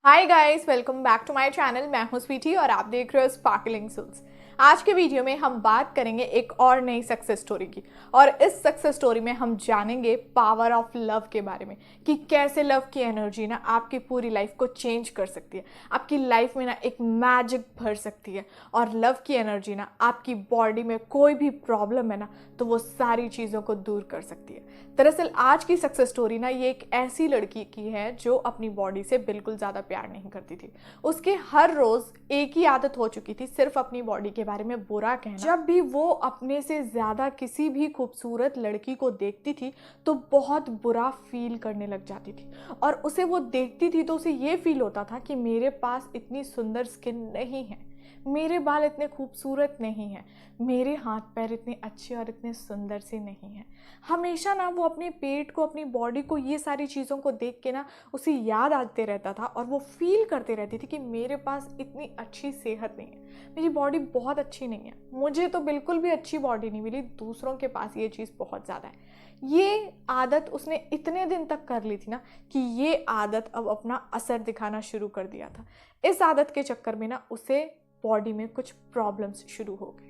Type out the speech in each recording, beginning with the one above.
Hi guys, welcome back to my channel. मैं हूं स्वीटी और आप देख रहे हो स्पार्कलिंग सोल्स। आज के वीडियो में हम बात करेंगे एक और नई सक्सेस स्टोरी की। और इस सक्सेस स्टोरी में हम जानेंगे पावर ऑफ लव के बारे में कि कैसे लव की एनर्जी ना आपकी पूरी लाइफ को चेंज कर सकती है, आपकी लाइफ में ना एक मैजिक भर सकती है। और लव की एनर्जी ना आपकी बॉडी में कोई भी प्रॉब्लम है ना तो वो सारी चीज़ों को दूर कर सकती है। दरअसल आज की सक्सेस स्टोरी ना ये एक ऐसी लड़की की है जो अपनी बॉडी से बिल्कुल ज़्यादा प्यार नहीं करती थी। उसके हर रोज़ एक ही आदत हो चुकी थी, सिर्फ अपनी बॉडी के बारे में बुरा कहना। जब भी वो अपने से ज़्यादा किसी भी खूबसूरत लड़की को देखती थी तो बहुत बुरा फील करने लग जाती थी। और उसे वो देखती थी तो उसे ये फील होता था कि मेरे पास इतनी सुंदर स्किन नहीं है, मेरे बाल इतने खूबसूरत नहीं हैं, मेरे हाथ पैर इतने अच्छे और इतने सुंदर से नहीं हैं। हमेशा ना वो अपने पेट को, अपनी बॉडी को, ये सारी चीज़ों को देख के ना उसे याद आते रहता था और वो फील करते रहती थी कि मेरे पास इतनी अच्छी सेहत नहीं है, मेरी बॉडी बहुत अच्छी नहीं है, मुझे तो बिल्कुल भी अच्छी बॉडी नहीं मिली, दूसरों के पास ये चीज़ बहुत ज़्यादा है। ये आदत उसने इतने दिन तक कर ली थी ना कि ये आदत अब अपना असर दिखाना शुरू कर दिया था। इस आदत के चक्कर में ना उसे बॉडी में कुछ प्रॉब्लम्स शुरू हो गए।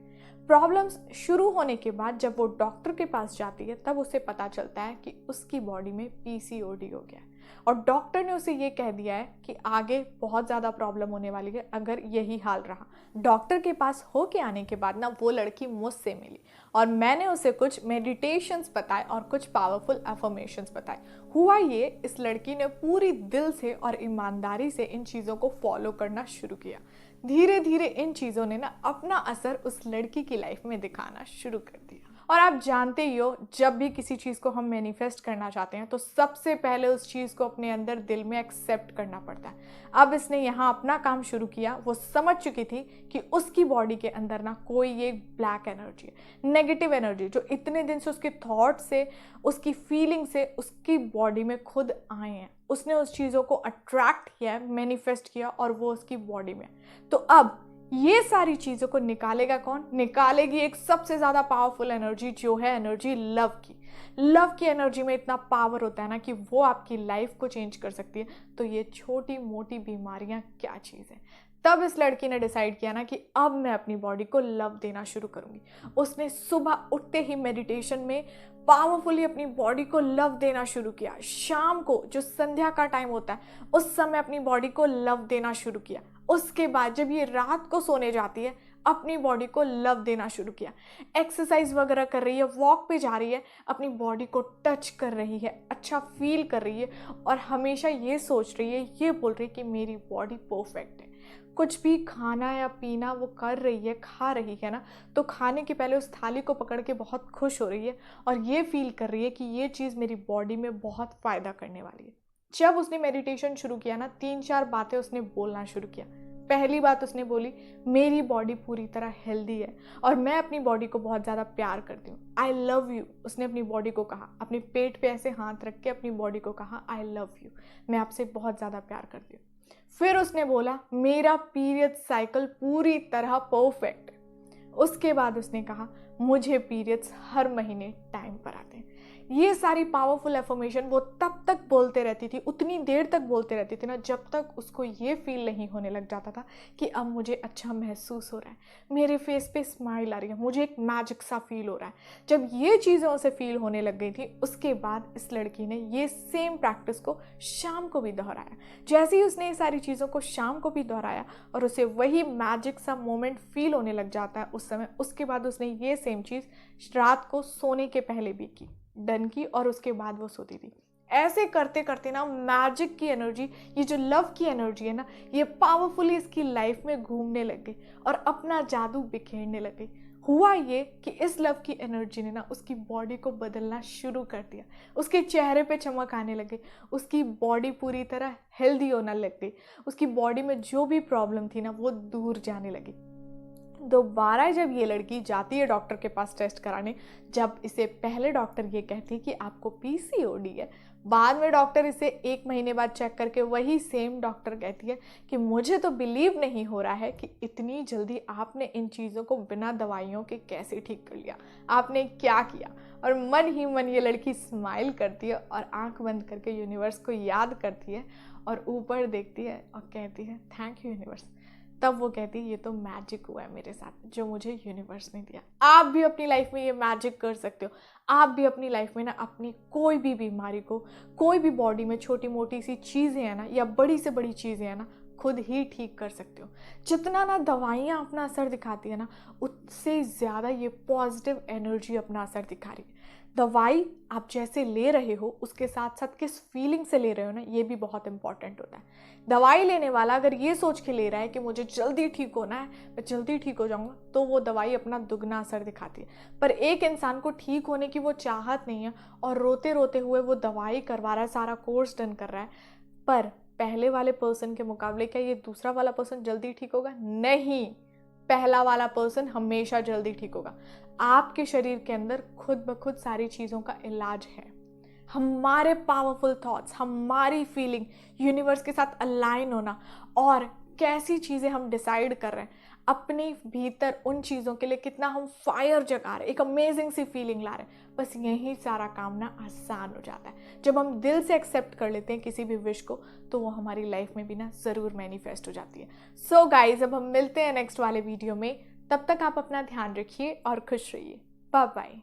प्रॉब्लम्स शुरू होने के बाद जब वो डॉक्टर के पास जाती है तब उसे पता चलता है कि उसकी बॉडी में पीसीओडी हो गया है। और डॉक्टर ने उसे ये कह दिया है कि आगे बहुत ज़्यादा प्रॉब्लम होने वाली है अगर यही हाल रहा। डॉक्टर के पास हो के आने के बाद ना वो लड़की मुझसे मिली और मैंने उसे कुछ मेडिटेशंस बताए और कुछ पावरफुल अफर्मेशंस बताए। हुआ ये, इस लड़की ने पूरी दिल से और ईमानदारी से इन चीज़ों को फॉलो करना शुरू किया। धीरे धीरे इन चीज़ों ने ना अपना असर उस लड़की की लाइफ में दिखाना शुरू कर दिया। और आप जानते ही हो, जब भी किसी चीज़ को हम मैनिफेस्ट करना चाहते हैं तो सबसे पहले उस चीज़ को अपने अंदर दिल में एक्सेप्ट करना पड़ता है। अब इसने यहाँ अपना काम शुरू किया। वो समझ चुकी थी कि उसकी बॉडी के अंदर ना कोई ये ब्लैक एनर्जी है, नेगेटिव एनर्जी, जो इतने दिन से उसके थॉट से, उसकी फीलिंग से उसकी बॉडी में खुद आए हैं। उसने उस चीज़ों को अट्रैक्ट किया, मैनिफेस्ट किया और वो उसकी बॉडी में। तो अब ये सारी चीज़ों को निकालेगा कौन? निकालेगी एक सबसे ज़्यादा पावरफुल एनर्जी, जो है एनर्जी लव की। लव की एनर्जी में इतना पावर होता है ना कि वो आपकी लाइफ को चेंज कर सकती है। तो ये छोटी मोटी बीमारियां क्या चीज़ है? तब इस लड़की ने डिसाइड किया ना कि अब मैं अपनी बॉडी को लव देना शुरू करूंगी। उसने सुबह उठते ही मेडिटेशन में पावरफुली अपनी बॉडी को लव देना शुरू किया। शाम को जो संध्या का टाइम होता है उस समय अपनी बॉडी को लव देना शुरू किया। उसके बाद जब ये रात को सोने जाती है अपनी बॉडी को लव देना शुरू किया। एक्सरसाइज वगैरह कर रही है, वॉक पे जा रही है, अपनी बॉडी को टच कर रही है, अच्छा फील कर रही है और हमेशा ये सोच रही है, ये बोल रही है कि मेरी बॉडी परफेक्ट है। कुछ भी खाना या पीना वो कर रही है, खा रही है ना, तो खाने के पहले उस थाली को पकड़ के बहुत खुश हो रही है और ये फील कर रही है कि ये चीज़ मेरी बॉडी में बहुत फ़ायदा करने वाली है। जब उसने मेडिटेशन शुरू किया ना, 3-4 बातें उसने बोलना शुरू किया। पहली बात उसने बोली, मेरी बॉडी पूरी तरह हेल्दी है और मैं अपनी बॉडी को बहुत ज़्यादा प्यार करती हूँ। आई लव यू, उसने अपनी बॉडी को कहा, अपने पेट पे ऐसे हाथ रख के अपनी बॉडी को कहा, आई लव यू, मैं आपसे बहुत ज़्यादा प्यार करती हूँ। फिर उसने बोला, मेरा पीरियड साइकिल पूरी तरह परफेक्ट है। उसके बाद उसने कहा, मुझे पीरियड्स हर महीने टाइम पर आते हैं। ये सारी पावरफुल एफर्मेशन वो तब तक बोलते रहती थी, उतनी देर तक बोलते रहती थी ना जब तक उसको ये फील नहीं होने लग जाता था कि अब मुझे अच्छा महसूस हो रहा है, मेरे फेस पे स्माइल आ रही है, मुझे एक मैजिक सा फील हो रहा है। जब ये चीज़ें उसे फील होने लग गई थी उसके बाद इस लड़की ने ये सेम प्रैक्टिस को शाम को भी दोहराया। जैसे ही उसने ये सारी चीज़ों को शाम को भी दोहराया और उसे वही मैजिक सा मोमेंट फील होने लग जाता है उस समय, उसके बाद उसने ये सेम चीज़ रात को सोने के पहले भी की, डन की, और उसके बाद वो सोती थी। ऐसे करते करते ना मैजिक की एनर्जी, ये जो लव की एनर्जी है ना, ये पावरफुली इसकी लाइफ में घूमने लग गई और अपना जादू बिखेरने लग गई। हुआ ये कि इस लव की एनर्जी ने ना उसकी बॉडी को बदलना शुरू कर दिया। उसके चेहरे पे चमक आने लगी, उसकी बॉडी पूरी तरह हेल्दी होने लग गई, उसकी बॉडी में जो भी प्रॉब्लम थी ना वो दूर जाने लगी। दोबारा जब ये लड़की जाती है डॉक्टर के पास टेस्ट कराने, जब इसे पहले डॉक्टर ये कहती है कि आपको पीसीओडी है, बाद में डॉक्टर इसे 1 महीने बाद चेक करके वही सेम डॉक्टर कहती है कि मुझे तो बिलीव नहीं हो रहा है कि इतनी जल्दी आपने इन चीज़ों को बिना दवाइयों के कैसे ठीक कर लिया, आपने क्या किया। और मन ही मन ये लड़की स्माइल करती है और आंख बंद करके यूनिवर्स को याद करती है और ऊपर देखती है और कहती है थैंक यू यूनिवर्स। तब वो कहती है ये तो मैजिक हुआ है मेरे साथ जो मुझे यूनिवर्स ने दिया। आप भी अपनी लाइफ में ये मैजिक कर सकते हो। आप भी अपनी लाइफ में ना अपनी कोई भी बीमारी को, कोई भी बॉडी में छोटी मोटी सी चीज़ें हैं ना या बड़ी से बड़ी चीज़ें हैं ना, खुद ही ठीक कर सकते हो। जितना ना दवाइयाँ अपना असर दिखाती है ना, उससे ज़्यादा ये पॉजिटिव एनर्जी अपना असर दिखा रही है। दवाई आप जैसे ले रहे हो उसके साथ साथ किस फीलिंग से ले रहे हो ना, ये भी बहुत इंपॉर्टेंट होता है। दवाई लेने वाला अगर ये सोच के ले रहा है कि मुझे जल्दी ठीक होना है, मैं जल्दी ठीक हो जाऊंगा, तो वो दवाई अपना दुगना असर दिखाती है। पर एक इंसान को ठीक होने की वो चाहत नहीं है और रोते रोते हुए वो दवाई करवा रहा है, सारा कोर्स डन कर रहा है, पर पहले वाले पर्सन के मुकाबले क्या ये दूसरा वाला पर्सन जल्दी ठीक होगा? नहीं, पहला वाला पर्सन हमेशा जल्दी ठीक होगा। आपके शरीर के अंदर खुद ब खुद सारी चीज़ों का इलाज है। हमारे पावरफुल थॉट्स, हमारी फीलिंग, यूनिवर्स के साथ अलाइन होना और कैसी चीज़ें हम डिसाइड कर रहे हैं, अपने भीतर उन चीज़ों के लिए कितना हम फायर जगा रहे हैं, एक अमेजिंग सी फीलिंग ला रहे हैं, बस यही सारा काम ना आसान हो जाता है। जब हम दिल से एक्सेप्ट कर लेते हैं किसी भी विश को, तो वो हमारी लाइफ में भी ना ज़रूर मैनिफेस्ट हो जाती है। सो गाइज, अब हम मिलते हैं नेक्स्ट वाले वीडियो में। तब तक आप अपना ध्यान रखिए और खुश रहिए। Bye bye.